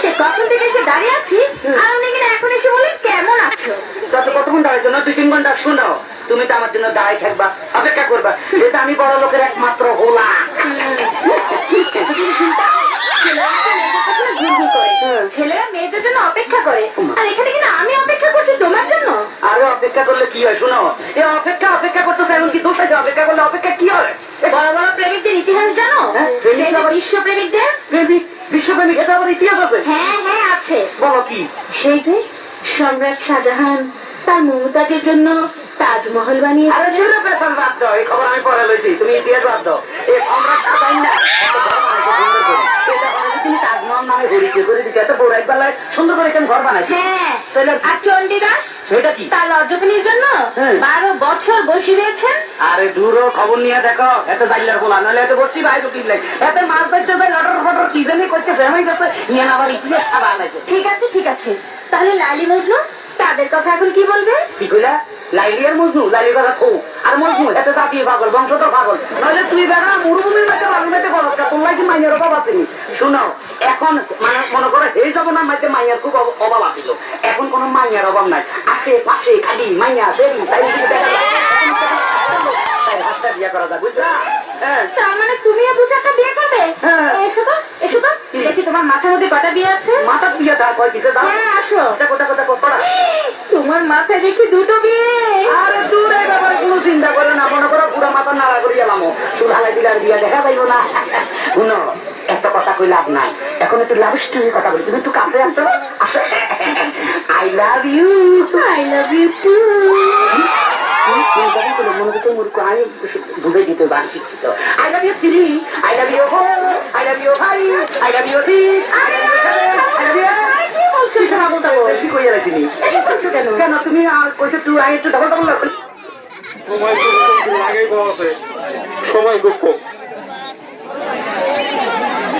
সে কখন থেকে এসে দাঁড়িয়ে আছি আর উনি কিনা এখন এসে বলে কেমন আছো। যত কতক্ষণ দাঁড়াইছো না 2-3 ঘন্টা শোনাও। তুমি তো আমার জন্য দাঁড়াই থাকবা, অপেক্ষা করবা, যেটা আমি বড় লোকের একমাত্র হোলা। ছেলেরা মেয়েদের জন্য অপেক্ষা করে আর এখানে কিনা আমি অপেক্ষা করছি তোমার জন্য। আরে অপেক্ষা করলে কি হয় শোনো, এই অপেক্ষা করতেছে এমন কি দোষ আছে? অপেক্ষা করলে অপেক্ষা কি হয়? বড় বড় প্রেমিকদের ইতিহাস জানো? বিশ্ব প্রেমিকদের বিশ্বপ্রেমিক এটা আবার ইতিহাস আছে? হ্যাঁ হ্যাঁ আছে। বলো কি? সেই যে সম্রাট শাহজাহান তার মমতাজের জন্য তাজমহল বানিয়েছে। আরে দূরে পেছন বাদ দাও, এই খবর আমি পরে লইছি, তুমি ইতিহাস বাদ দাও। এই সম্রাট শাহজাহান না এত ঘর বানাইছে সুন্দর করে, এটা বানাইছে তুমি তাজমহল নামে ঘুরিয়েছে করে দিতে, এত বড় একবেলায় সুন্দর করে কেন ঘর বানাইছে? হ্যাঁ তাহলে আর চণ্ডীদাস সেটা কি? তার রজকিনীর জন্য 12 বছর বসে রয়েছেন। আরে দূরও খবর নিয়ে দেখো, এত জাইলার বলা নাহলে এত বসছি ভাই তো কি লাগে, এত মাছ ধরতে যাই লটর ফটর কি জানি করতে ফেমাই যাচ্ছে, নিয়ে আবার ইতিহাস সাবা আনাইছে। ঠিক আছে তাহলে লাইলি মজনু তাদের কথা এখন কি বলবে? কি কইলা? লাইলি আর মজনু? লাইলি কথা থৌ আর মজনু এত জাতীয় পাগল, বংশধর পাগল, নইলে তুই বেড়া মরুভূমির মাঝে বালু মেতে বলস না, তোর লাগি মাইয়ের অভাব আসেনি। শুনো এখন মানে মনে করো এই জমানার মাঝে মাইয়ার খুব অভাব আসিল, এখন কোন মাইয়ার অভাব নাই, আশেপাশে খালি মাইয়া সেরি চারিদিকে দেখা যায়। বিয়ে করা যায় বুঝলা? তার মানে তুমিও 2-4টা বিয়ে করবে? এসো তো দেখি তোমার মাথার মধ্যে কটা বিয়ে আছে। মাথার বিয়ে তার কয় কিসে দাও? হ্যাঁ আসো। কোথা তোমার মাথায় দেখি 2টো বিয়ে। আরে দূর এই ব্যাপারে কোনো চিন্তা করে না, মনে করো পুরা মাথা নাড়া করি এলাম, সুধালাই দিলার বিয়ে দেখা যাইব না। শুনো একটা কথা কই লাভ নাই, এখন একটু লাভ স্টোরি কথা বলি, তুমি একটু কাছে আসো। I love you two. মনে করতে মূর্খ আমি বুঝে দিতে পারি শিক্ষিত। I love you 3, I love you 4, I love you 5, I love you 6, I love you 7, I love you. বেশি কইয়া রাখিনি কেন তুমি কইছো তুই আই একটু ডাবল সময় খুব কম।